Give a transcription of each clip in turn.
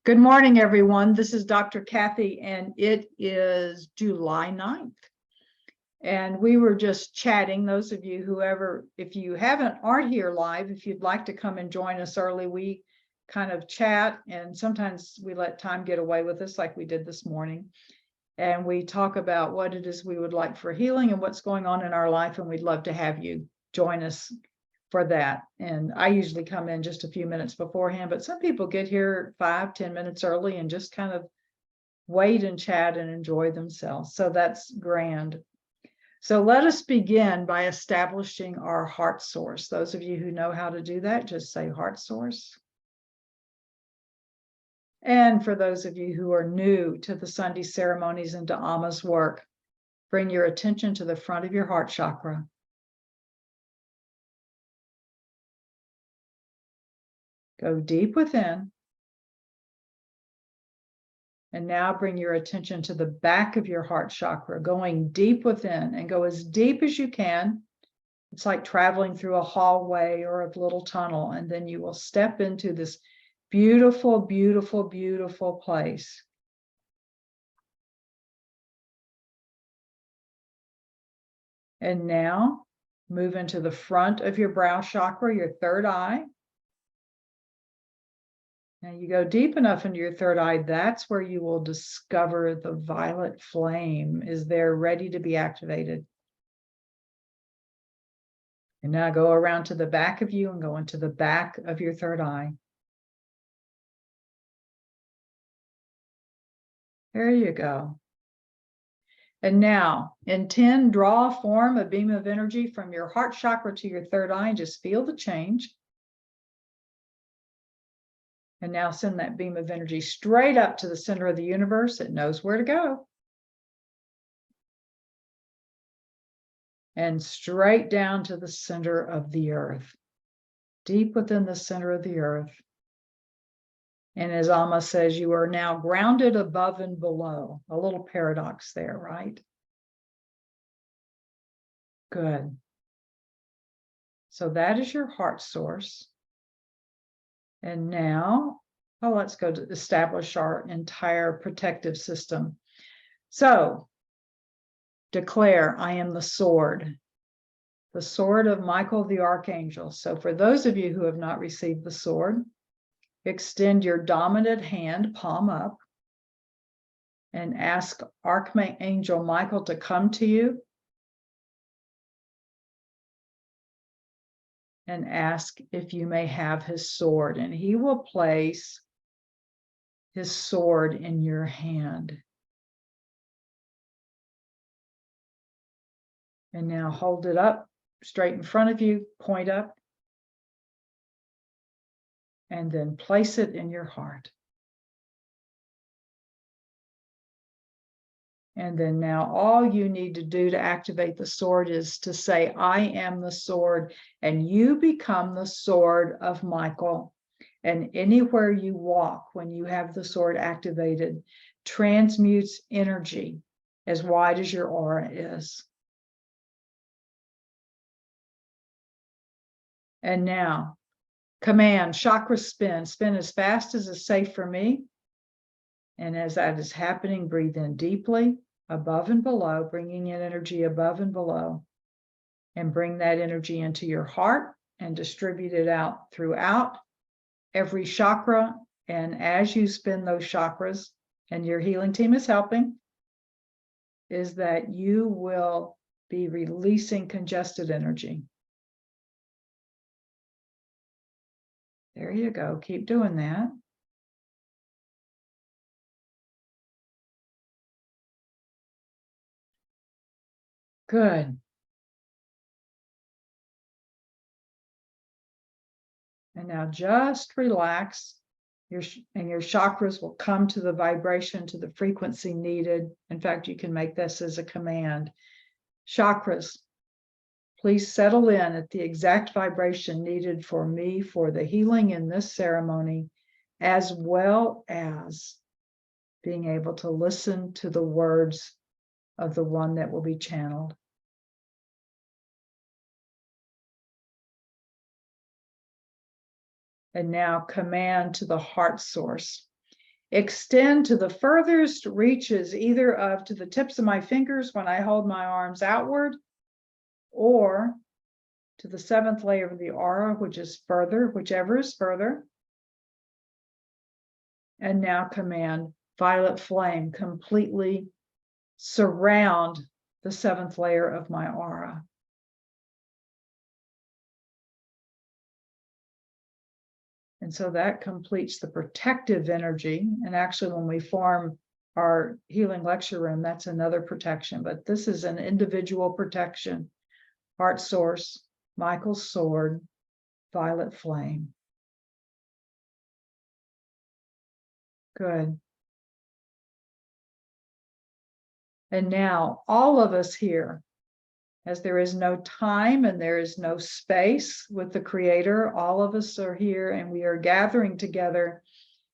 Good morning, everyone. This is Dr. Kathy, and it is July 9th. And we were just chatting. Those of you if you aren't here live, if you'd like to come and join us early, we kind of chat, and sometimes we let time get away with us like we did this morning. And we talk about what it is we would like for healing and what's going on in our life, and we'd love to have you join us for that. And I usually come in just a few minutes beforehand, but some people get here 5-10 minutes early and just kind of wait and chat and enjoy themselves. So that's grand. So let us begin by establishing our heart source. Those of you who know how to do that, just say heart source. And for those of you who are new to the Sunday ceremonies and to Amma's work, bring your attention to the front of your heart chakra. Go deep within. And now bring your attention to the back of your heart chakra, going deep within, and go as deep as you can. It's like traveling through a hallway or a little tunnel, and then you will step into this beautiful, beautiful, beautiful place. And now move into the front of your brow chakra, your third eye. Now you go deep enough into your third eye, that's where you will discover the violet flame is there ready to be activated. And now go around to the back of you and go into the back of your third eye. There you go. And now in 10, draw, form a beam of energy from your heart chakra to your third eye and just feel the change. And now send that beam of energy straight up to the center of the universe. It knows where to go. And straight down to the center of the earth, deep within the center of the earth. And as Amma says, you are now grounded above and below. A little paradox there, right? Good. So that is your heart source. And now, let's go to establish our entire protective system. So, declare, I am the sword of Michael the Archangel. So for those of you who have not received the sword, extend your dominant hand, palm up, and ask Archangel Michael to come to you and ask if you may have his sword, and he will place his sword in your hand. And now hold it up straight in front of you, point up, and then place it in your heart. And then now all you need to do to activate the sword is to say, I am the sword, and you become the sword of Michael. And anywhere you walk, when you have the sword activated, transmutes energy as wide as your aura is. And now, command, chakra spin as fast as is safe for me. And as that is happening, breathe in deeply, above and below, bringing in energy above and below. And bring that energy into your heart and distribute it out throughout every chakra. And as you spin those chakras, and your healing team is helping, is that you will be releasing congested energy. There you go. Keep doing that. Good. And now just relax. Your chakras will come to the vibration, to the frequency needed. In fact, you can make this as a command. Chakras, please settle in at the exact vibration needed for me for the healing in this ceremony, as well as being able to listen to the words of the one that will be channeled. And now command to the heart source. extend to the furthest reaches, either to the tips of my fingers when I hold my arms outward, or to the 7th layer of the aura, which is further, whichever is further. And now command violet flame completely surround the 7th layer of my aura. And so that completes the protective energy. And actually, when we form our healing lecture room, that's another protection. But this is an individual protection. Heart source, Michael's sword, violet flame. Good. And now all of us here, as there is no time and there is no space with the Creator, all of us are here and we are gathering together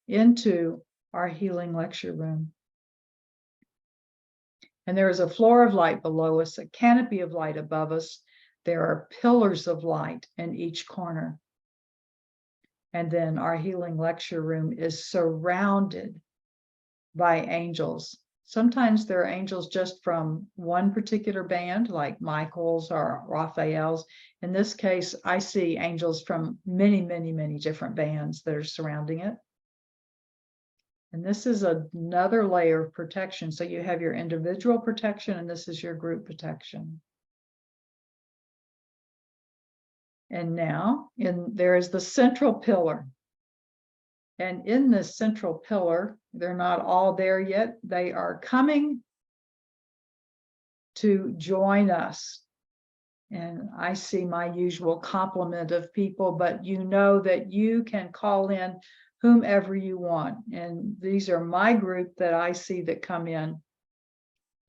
into our healing lecture room. And there is a floor of light below us, a canopy of light above us. There are pillars of light in each corner. And then our healing lecture room is surrounded by angels. Sometimes there are angels just from one particular band, like Michael's or Raphael's. In this case, I see angels from many, many, many different bands that are surrounding it. And this is another layer of protection. So you have your individual protection, and this is your group protection. And now there is the central pillar. And in this central pillar, they're not all there yet. They are coming to join us. And I see my usual complement of people, but you know that you can call in whomever you want. And these are my group that I see that come in.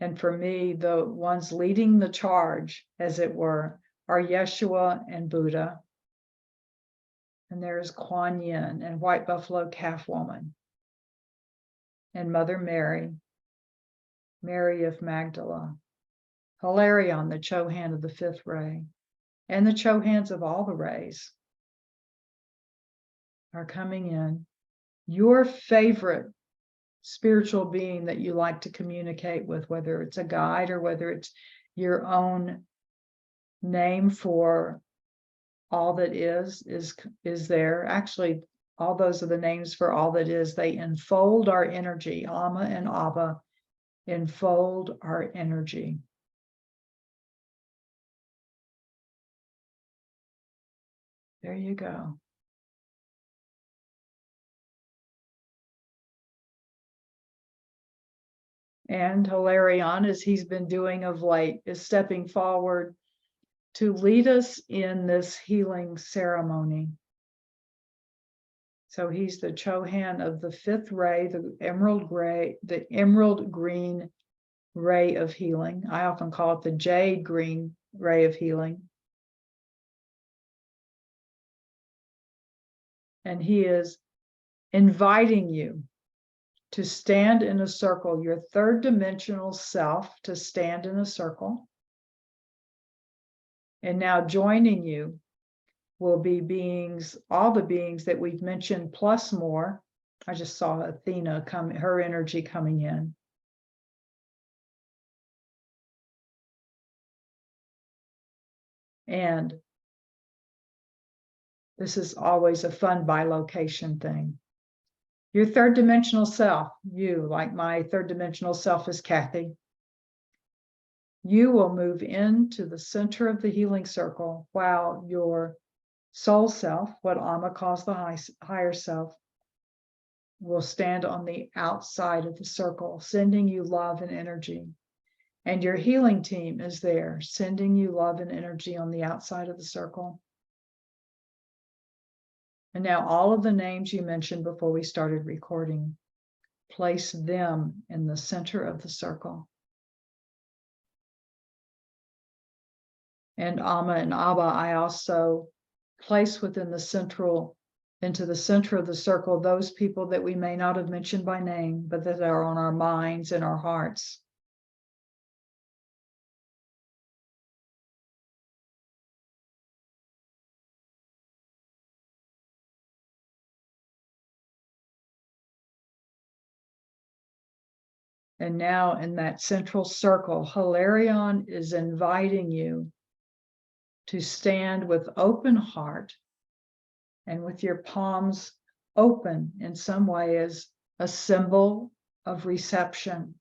And for me, the ones leading the charge, as it were, are Yeshua and Buddha. And there's Kuan Yin and White Buffalo Calf Woman and Mother Mary, Mary of Magdala, Hilarion, the Chohan of the 5th ray, and the Chohans of all the rays are coming in. Your favorite spiritual being that you like to communicate with, whether it's a guide or whether it's your own name for all that is there. Actually, all those are the names for all that is. They enfold our energy. Amma and Abba enfold our energy. There you go. And Hilarion, as he's been doing of late, is stepping forward to lead us in this healing ceremony. So he's the Chohan of the 5th ray, the emerald green ray of healing. I often call it the jade green ray of healing. And he is inviting you to stand in a circle, your 3rd dimensional self to stand in a circle. And now joining you will be beings, all the beings that we've mentioned, plus more. I just saw Athena come, her energy coming in. And this is always a fun bilocation thing. Your 3rd dimensional self, you, like my 3rd dimensional self is Kathy, you will move into the center of the healing circle while your soul self, what Amma calls the higher self, will stand on the outside of the circle, sending you love and energy. And your healing team is there, sending you love and energy on the outside of the circle. And now all of the names you mentioned before we started recording, place them in the center of the circle. And Amma and Abba, I also place within into the center of the circle, those people that we may not have mentioned by name, but that are on our minds and our hearts. And now in that central circle, Hilarion is inviting you to stand with open heart and with your palms open in some way as a symbol of reception.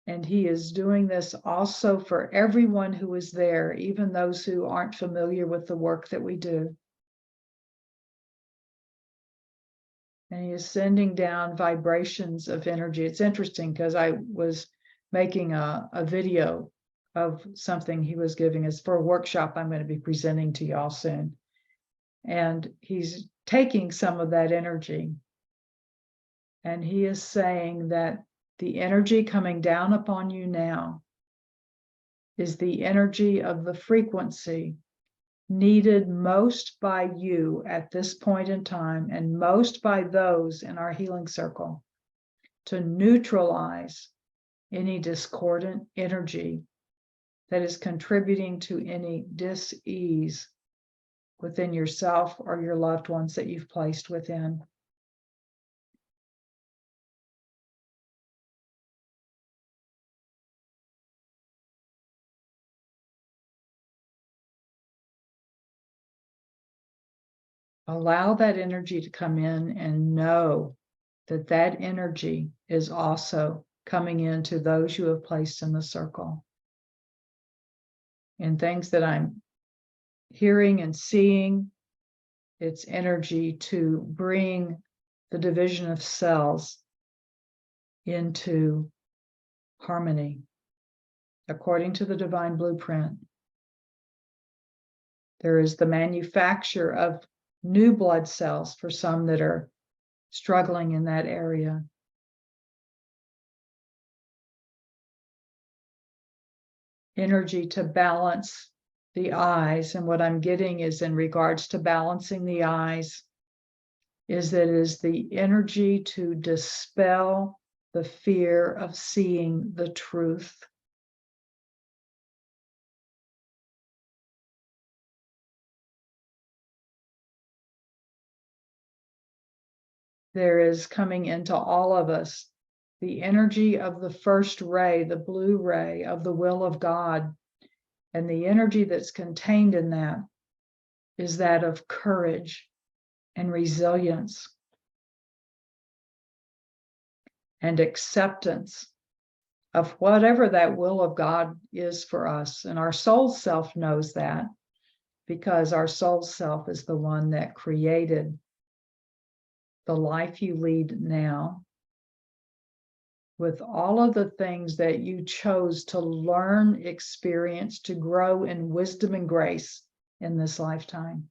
And he is doing this also for everyone who is there, even those who aren't familiar with the work that we do. And he is sending down vibrations of energy. It's interesting because I was making a video of something he was giving us for a workshop I'm going to be presenting to y'all soon. And he's taking some of that energy. And he is saying that the energy coming down upon you now is the energy of the frequency needed most by you at this point in time and most by those in our healing circle to neutralize any discordant energy that is contributing to any dis-ease within yourself or your loved ones that you've placed within. Allow that energy to come in and know that that energy is also coming into those you have placed in the circle. And things that I'm hearing and seeing, it's energy to bring the division of cells into harmony according to the divine blueprint. There is the manufacture of new blood cells for some that are struggling in that area. Energy to balance the eyes. And what I'm getting is in regards to balancing the eyes, is that it is the energy to dispel the fear of seeing the truth. There is coming into all of us the energy of the first ray, the blue ray of the will of God. And the energy that's contained in that is that of courage and resilience and acceptance of whatever that will of God is for us. And our soul self knows that because our soul self is the one that created the life you lead now with all of the things that you chose to learn, experience, to grow in wisdom and grace in this lifetime.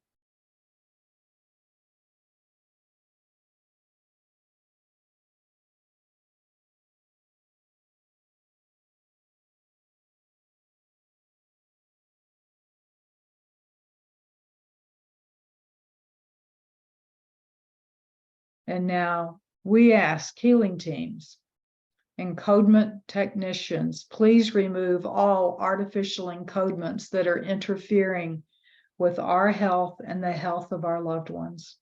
And now we ask healing teams, encodement technicians, please remove all artificial encodements that are interfering with our health and the health of our loved ones.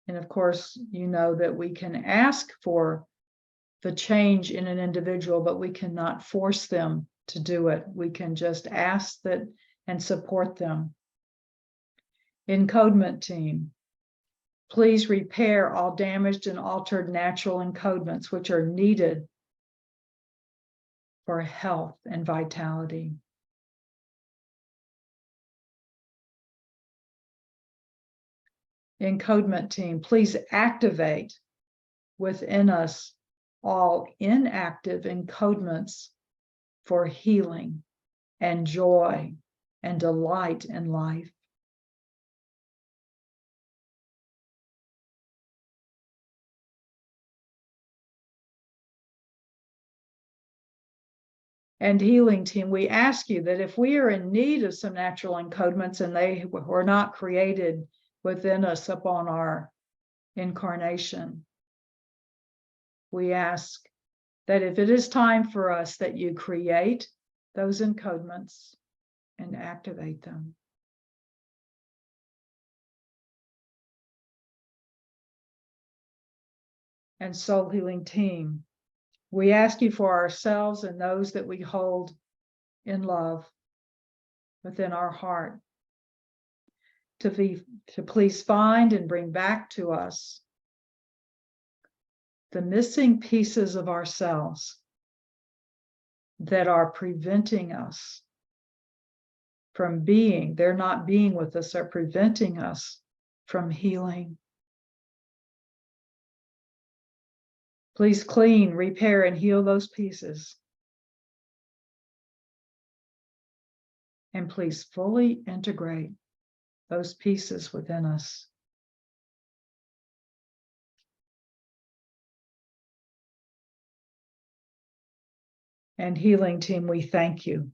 And of course, you know that we can ask for the change in an individual, but we cannot force them to do it. We can just ask that and support them. Encodement team, please repair all damaged and altered natural encodements which are needed for health and vitality. Encodement team, please activate within us all inactive encodements for healing and joy and delight in life. And healing team, we ask you that if we are in need of some natural encodements and they were not created within us upon our incarnation, we ask that if it is time for us, that you create those encodements and activate them. and soul healing team, we ask you for ourselves and those that we hold in love within our heart to please find and bring back to us the missing pieces of ourselves that are preventing us from being, they're not being with us, are preventing us from healing. Please clean, repair, and heal those pieces. And please fully integrate those pieces within us. And healing team, we thank you.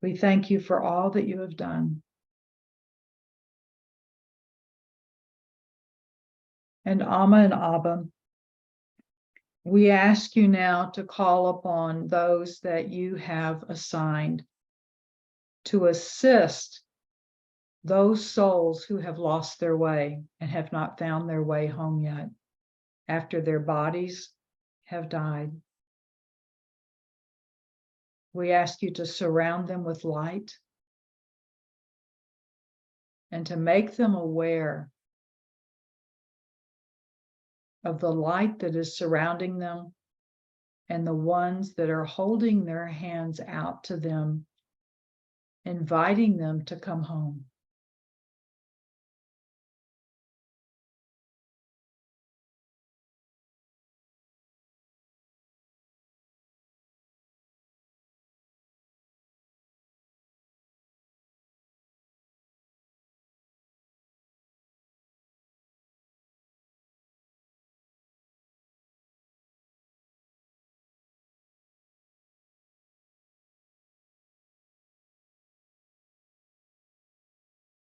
We thank you for all that you have done. And Amma and Abba, we ask you now to call upon those that you have assigned to assist those souls who have lost their way and have not found their way home yet after their bodies have died. We ask you to surround them with light and to make them aware of the light that is surrounding them and the ones that are holding their hands out to them, inviting them to come home.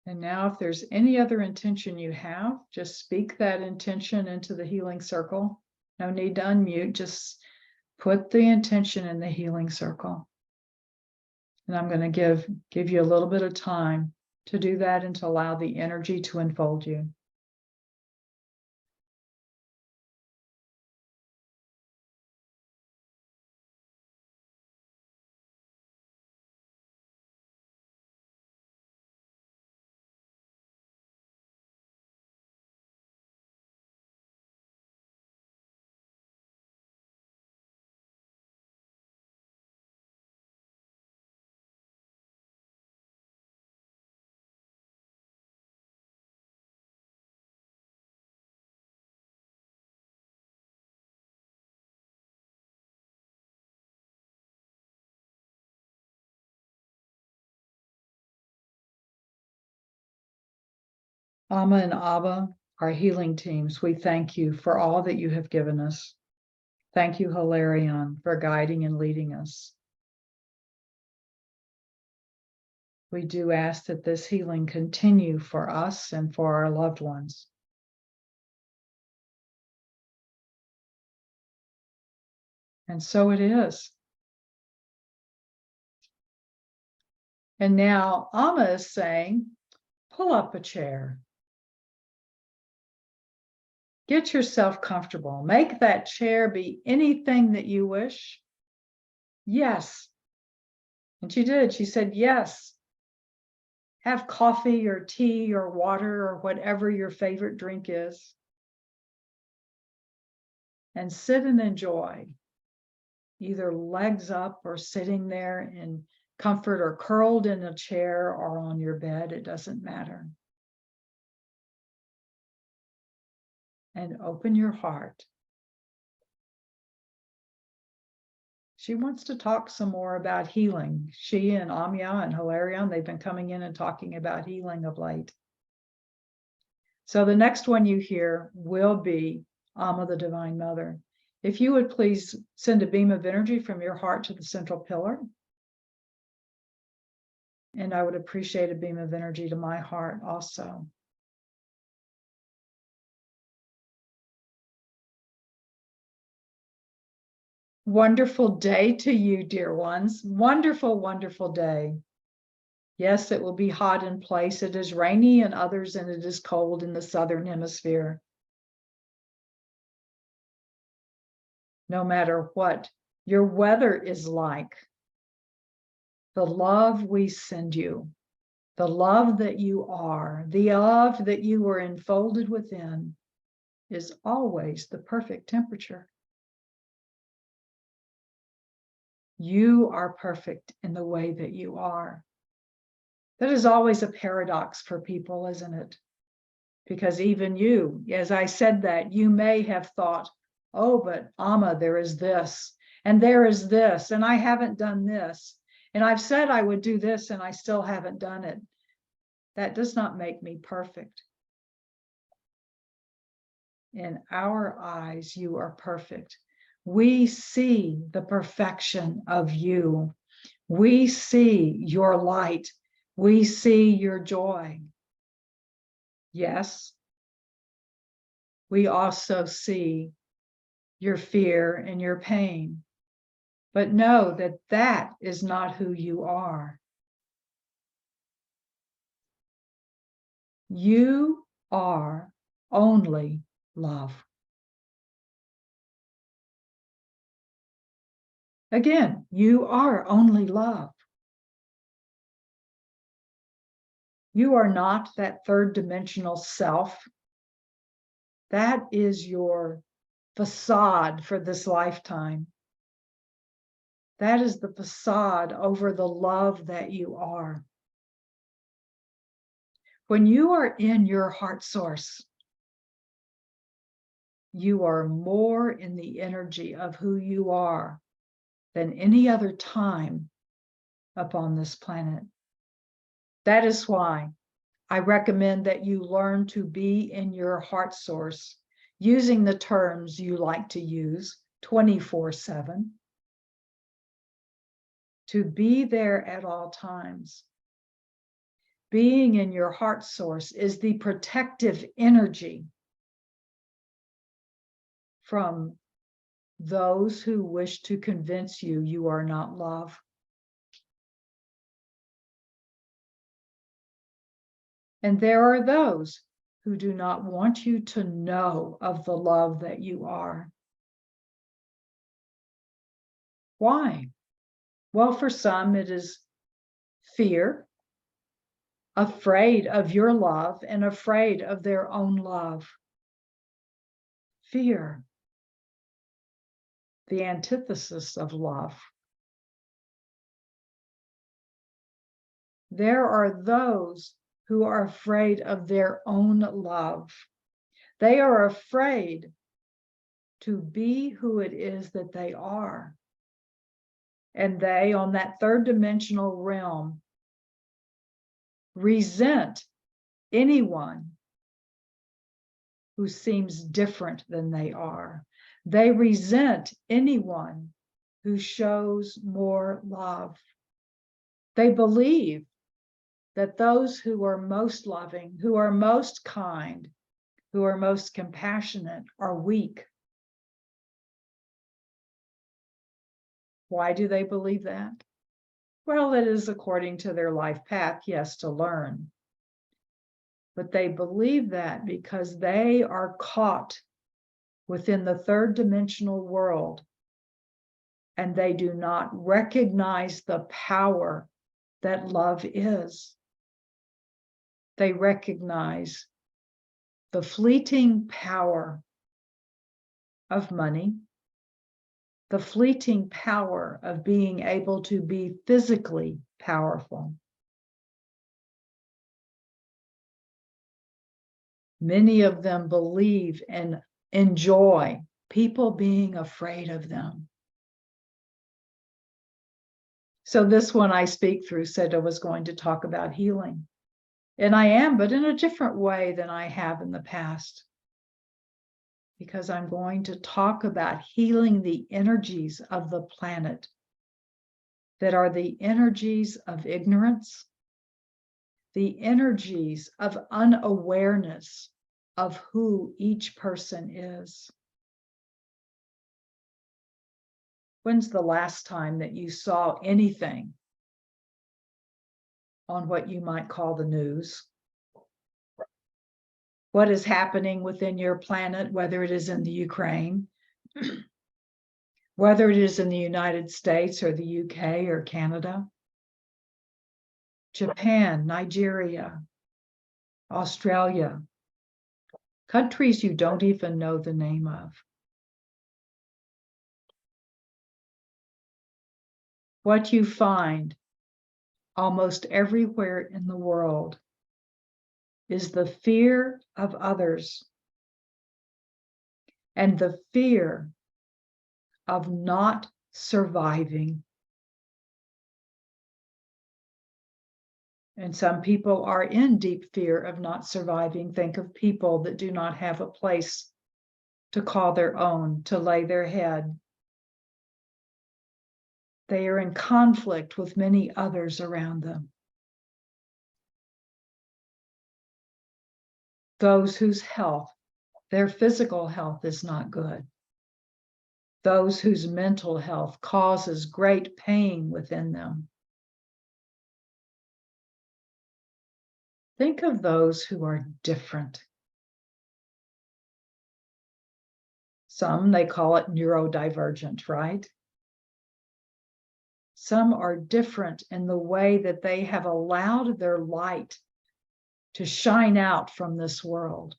And now, if there's any other intention you have, just speak that intention into the healing circle. No need to unmute, just put the intention in the healing circle. And I'm going to give you a little bit of time to do that and to allow the energy to enfold you. Amma and Abba, our healing teams, we thank you for all that you have given us. Thank you, Hilarion, for guiding and leading us. We do ask that this healing continue for us and for our loved ones. And so it is. And now Amma is saying, pull up a chair. Get yourself comfortable. Make that chair be anything that you wish. Yes. And she did. She said, yes. Have coffee or tea or water or whatever your favorite drink is. And sit and enjoy, either legs up or sitting there in comfort or curled in a chair or on your bed. It doesn't matter. And open your heart. She wants to talk some more about healing. She and Amiya and Hilarion, they've been coming in and talking about healing of late. So the next one you hear will be Amma, the Divine Mother. If you would please send a beam of energy from your heart to the central pillar. And I would appreciate a beam of energy to my heart also. Wonderful day to you, dear ones. Wonderful, wonderful day. Yes, it will be hot in place. It is rainy in others, and it is cold in the southern hemisphere. no matter what your weather is like. The love we send you, the love that you are, the love that you were enfolded within, is always the perfect temperature. You are perfect in the way that you are. That is always a paradox for people, isn't it? Because even you, as I said that, you may have thought, oh, but Amma, there is this, and there is this, and I haven't done this. And I've said I would do this, and I still haven't done it. That does not make me perfect. In our eyes, you are perfect. We see the perfection of you. We see your light. We see your joy. Yes, we also see your fear and your pain. But know that that is not who you are. You are only love. Again, you are only love. You are not that third dimensional self. That is your facade for this lifetime. That is the facade over the love that you are. When you are in your heart source, you are more in the energy of who you are than any other time upon this planet. That is why I recommend that you learn to be in your heart source, using the terms you like to use 24/7, to be there at all times. Being in your heart source is the protective energy from those who wish to convince you you are not love. And there are those who do not want you to know of the love that you are. Why? Well, for some, it is fear, afraid of your love and afraid of their own love. Fear, the antithesis of love. There are those who are afraid of their own love. They are afraid to be who it is that they are. And they, on that third dimensional realm, resent anyone who seems different than they are. They resent anyone who shows more love. They believe that those who are most loving, who are most kind, who are most compassionate are weak. Why do they believe that? Well, it is according to their life path, yes, to learn. But they believe that because they are caught within the third dimensional world and they do not recognize the power that love is. They recognize the fleeting power of money, the fleeting power of being able to be physically powerful. Many of them believe and enjoy people being afraid of them. So this one I speak through said I was going to talk about healing. And I am, but in a different way than I have in the past. Because I'm going to talk about healing the energies of the planet that are the energies of ignorance, the energies of unawareness of who each person is. When's the last time that you saw anything on what you might call the news? What is happening within your planet, whether it is in the Ukraine, whether it is in the United States or the UK or Canada, Japan, Nigeria, Australia, countries you don't even know the name of. What you find almost everywhere in the world is the fear of others and the fear of not surviving. And some people are in deep fear of not surviving. Think of people that do not have a place to call their own, to lay their head. They are in conflict with many others around them. Those whose health, their physical health is not good. Those whose mental health causes great pain within them. Think of those who are different. Some, they call it neurodivergent, right? Some are different in the way that they have allowed their light to shine out from this world.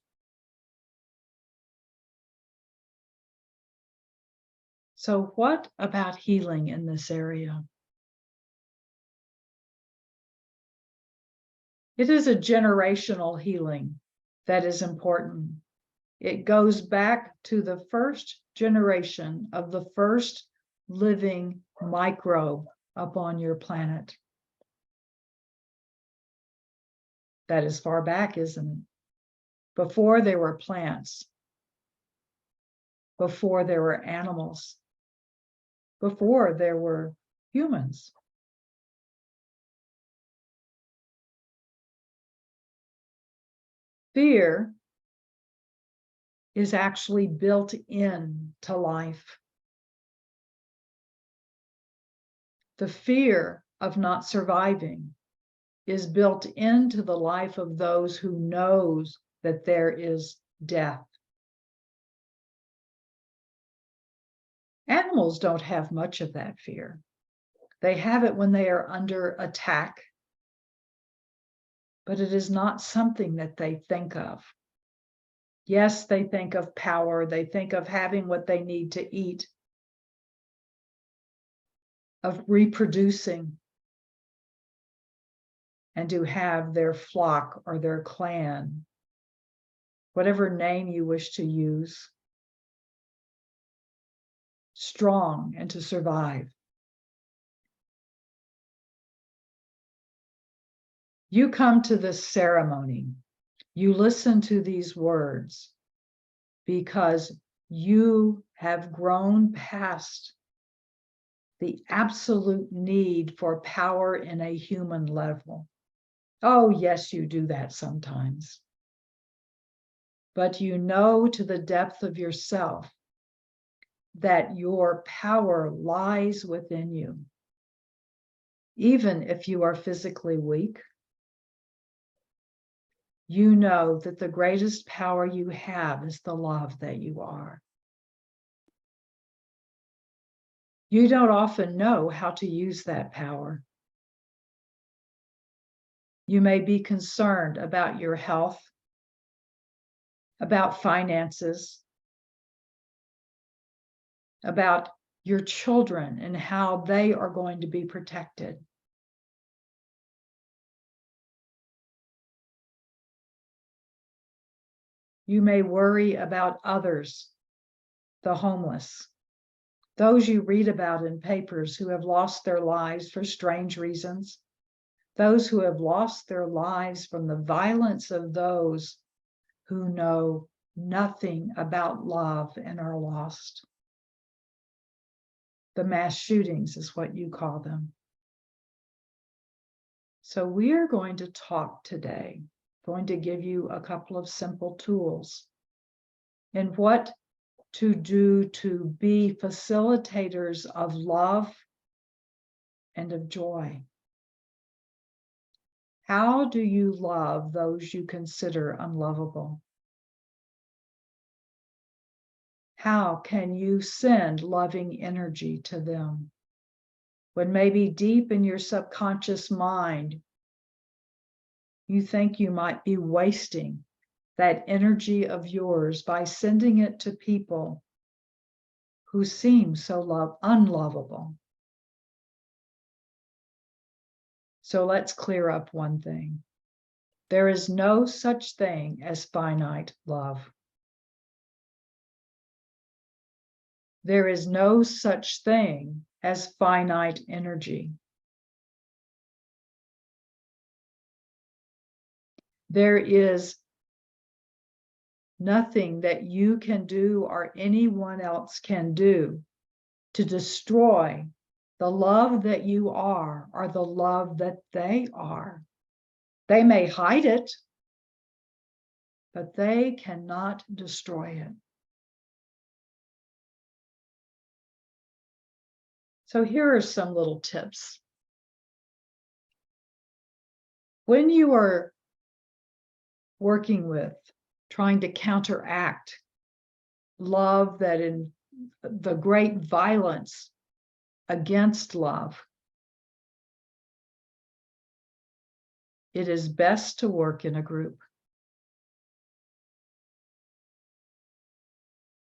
So what about healing in this area? It is a generational healing that is important. It goes back to the first generation of the first living microbe upon your planet. That is far back, isn't it? Before there were plants, before there were animals, before there were humans. Fear is actually built into life. The fear of not surviving is built into the life of those who knows that there is death. Animals don't have much of that fear. They have it when they are under attack, but it is not something that they think of. Yes, they think of power. They think of having what they need to eat, of reproducing, and to have their flock or their clan, whatever name you wish to use, strong and to survive. You come to this ceremony, you listen to these words because you have grown past the absolute need for power in a human level. Oh, yes, you do that sometimes. But you know to the depth of yourself that your power lies within you. Even if you are physically weak, you know that the greatest power you have is the love that you are. You don't often know how to use that power. You may be concerned about your health, about finances, about your children and how they are going to be protected. You may worry about others, the homeless, those you read about in papers who have lost their lives for strange reasons, those who have lost their lives from the violence of those who know nothing about love and are lost. The mass shootings is what you call them. So we are going to talk today, going to give you a couple of simple tools in what to do to be facilitators of love and of joy. How do you love those you consider unlovable? How can you send loving energy to them when maybe deep in your subconscious mind, you think you might be wasting that energy of yours by sending it to people who seem so unlovable? So let's clear up one thing. There is no such thing as finite love. There is no such thing as finite energy. There is nothing that you can do or anyone else can do to destroy the love that you are or the love that they are. They may hide it, but they cannot destroy it. So here are some little tips. When you are working with, trying to counteract love that in the great violence against love, it is best to work in a group.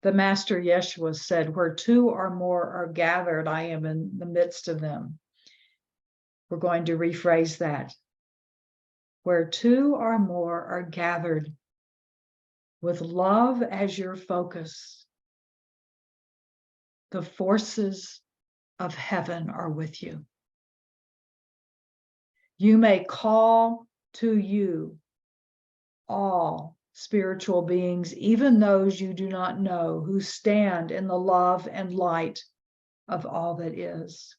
The Master Yeshua said, where two or more are gathered, I am in the midst of them. We're going to rephrase that. Where two or more are gathered with love as your focus, the forces of heaven are with you. You may call to you all spiritual beings, even those you do not know, who stand in the love and light of all that is.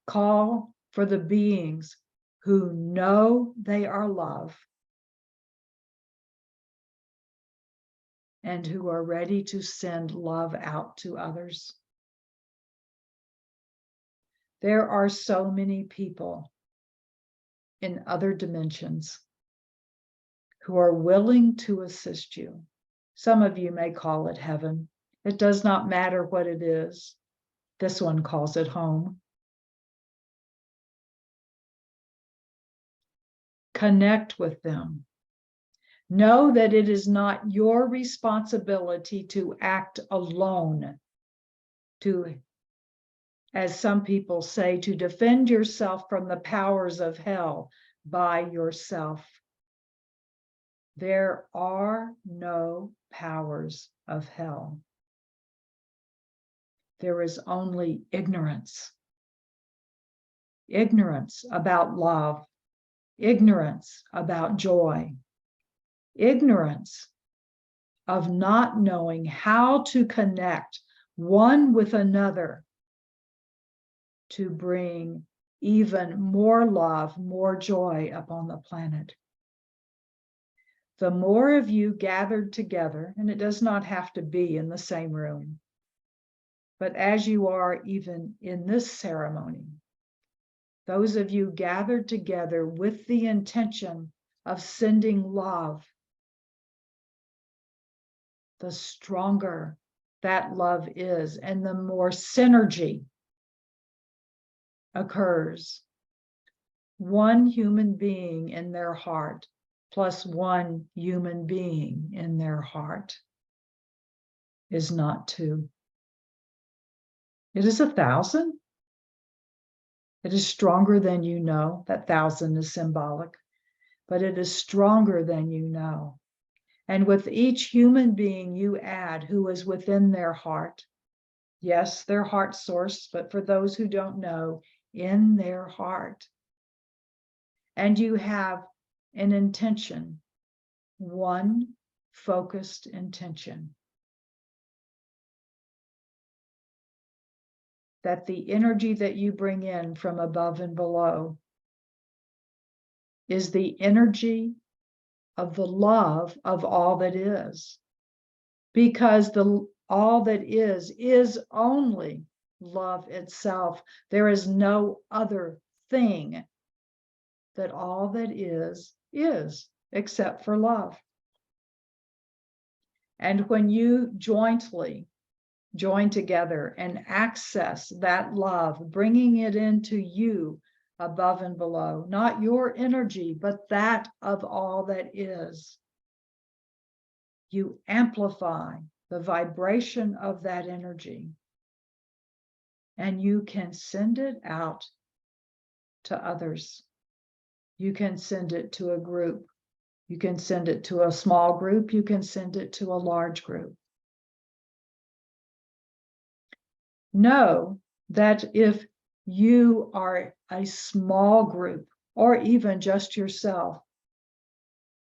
Call for the beings who know they are love and who are ready to send love out to others. There are so many people in other dimensions who are willing to assist you. Some of you may call it heaven. It does not matter what it is. This one calls it home. Connect with them. Know that it is not your responsibility to act alone, to, as some people say, to defend yourself from the powers of hell by yourself. There are no powers of hell. There is only ignorance. Ignorance about love, ignorance about joy, ignorance of not knowing how to connect one with another to bring even more love, more joy upon the planet. The more of you gathered together, and it does not have to be in the same room, but as you are even in this ceremony, those of you gathered together with the intention of sending love, the stronger that love is and the more synergy occurs. One human being in their heart plus one human being in their heart is not two. It is 1,000. It is stronger than you know. That 1,000 is symbolic, but it is stronger than you know. And with each human being you add who is within their heart, yes, their heart source, but for those who don't know, in their heart. And you have an intention, one focused intention, that the energy that you bring in from above and below is the energy of the love of all that is, because the all that is only love itself. There is no other thing that all that is except for love. And when you jointly join together and access that love, bringing it into you above and below, not your energy, but that of all that is, you amplify the vibration of that energy, and you can send it out to others. You can send it to a group. You can send it to a small group. You can send it to a large group. Know that if you are a small group or even just yourself,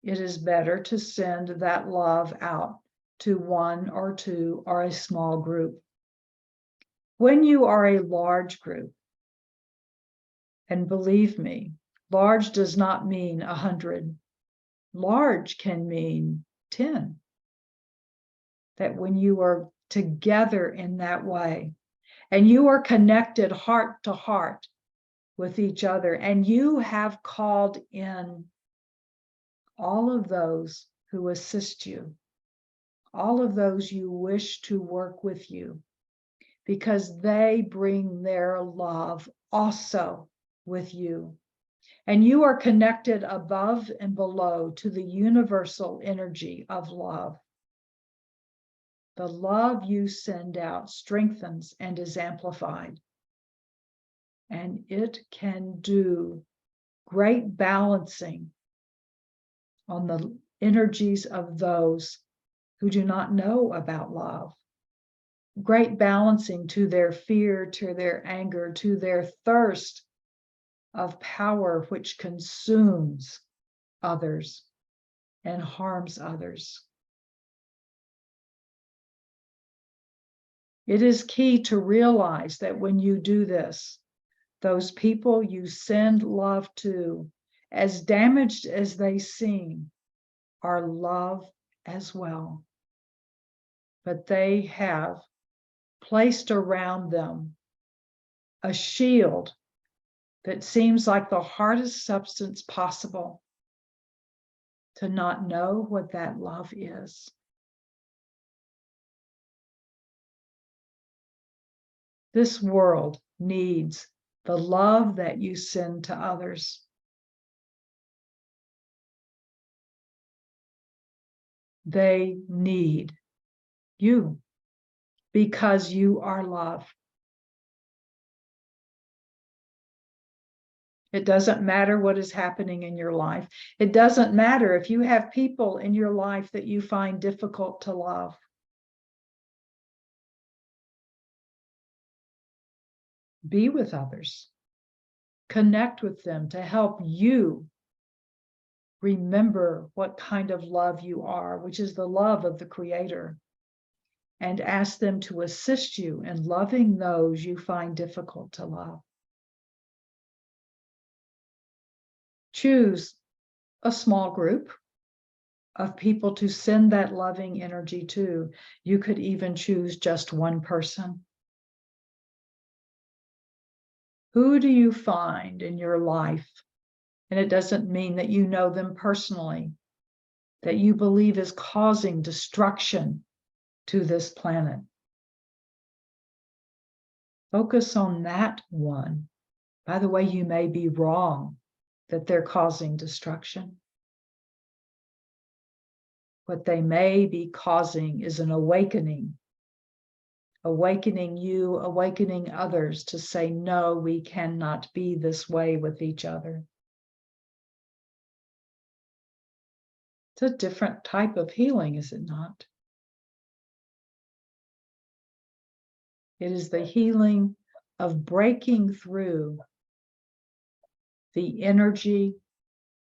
it is better to send that love out to one or two or a small group. When you are a large group, and believe me, large does not mean 100. Large can mean 10. That when you are together in that way, and you are connected heart to heart with each other, and you have called in all of those who assist you, all of those you wish to work with you, because they bring their love also with you. And you are connected above and below to the universal energy of love. The love you send out strengthens and is amplified. And it can do great balancing on the energies of those who do not know about love. Great balancing to their fear, to their anger, to their thirst of power, which consumes others and harms others. It is key to realize that when you do this, those people you send love to, as damaged as they seem, are love as well. But they have placed around them a shield that seems like the hardest substance possible to not know what that love is. This world needs the love that you send to others. They need you because you are love. It doesn't matter what is happening in your life. It doesn't matter if you have people in your life that you find difficult to love. Be with others. Connect with them to help you remember what kind of love you are, which is the love of the Creator, and ask them to assist you in loving those you find difficult to love. Choose a small group of people to send that loving energy to. You could even choose just one person. Who do you find in your life? And it doesn't mean that you know them personally, that you believe is causing destruction to this planet. Focus on that one. By the way, you may be wrong that they're causing destruction. What they may be causing is an awakening. Awakening you, awakening others to say, no, we cannot be this way with each other. It's a different type of healing, is it not? It is the healing of breaking through the energy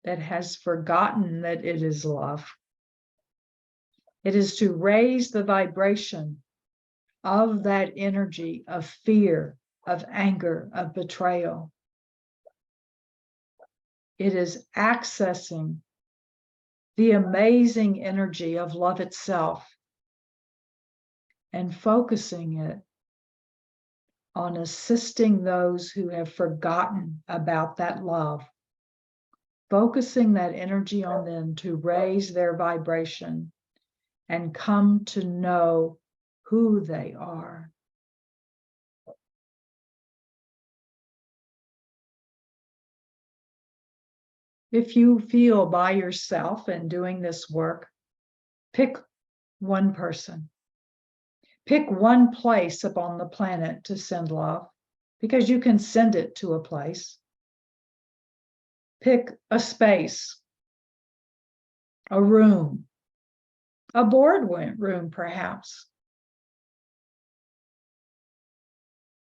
that has forgotten that it is love. It is to raise the vibration of that energy of fear, of anger, of betrayal. It is accessing the amazing energy of love itself and focusing it on assisting those who have forgotten about that love, focusing that energy on them to raise their vibration and come to know who they are. If you feel by yourself and doing this work, pick one person. Pick one place upon the planet to send love, because you can send it to a place. Pick a space, a room, a boardroom perhaps.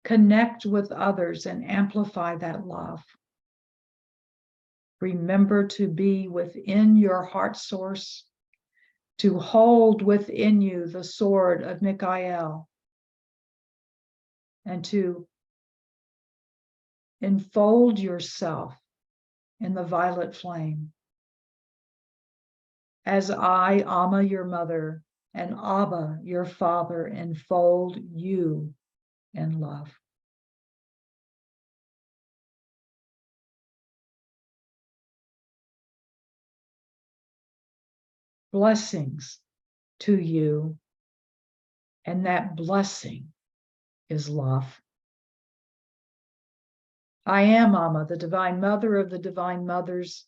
Connect with others and amplify that love. Remember to be within your heart source, to hold within you the sword of Michael, and to enfold yourself in the violet flame. As I, Amma, your mother, and Abba, your father, enfold you in love. Blessings to you, and that blessing is love. I am Amma, the divine mother of the divine mothers,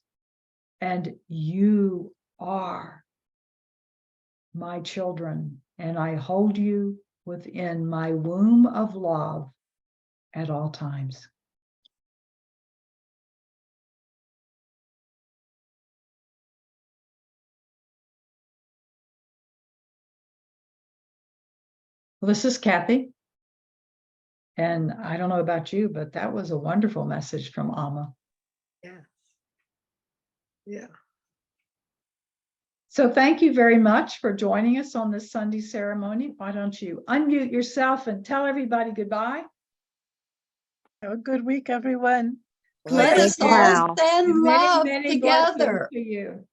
and you are my children, and I hold you within my womb of love at all times. Well, this is Kathy. And I don't know about you, but that was a wonderful message from Amma. Yeah. Yeah. So thank you very much for joining us on this Sunday ceremony. Why don't you unmute yourself and tell everybody goodbye? Have a good week, everyone. Let us all Wow. send love Many blessings together. to you.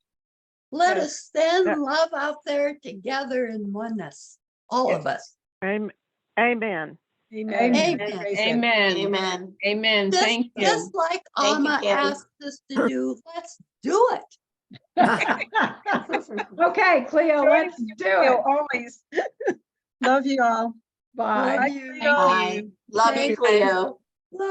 Let Yes. us send Yeah. love out there together in oneness. All of us. Amen. Amen. Amen. Amen. Amen. Amen. Just, Thank you. just like Thank you, Amma Kathy. asked us to do, let's do it. Okay, Cleo, let's do it. Always. Love you all. Bye. Love you. Cleo. Bye. Love you, Thank Cleo.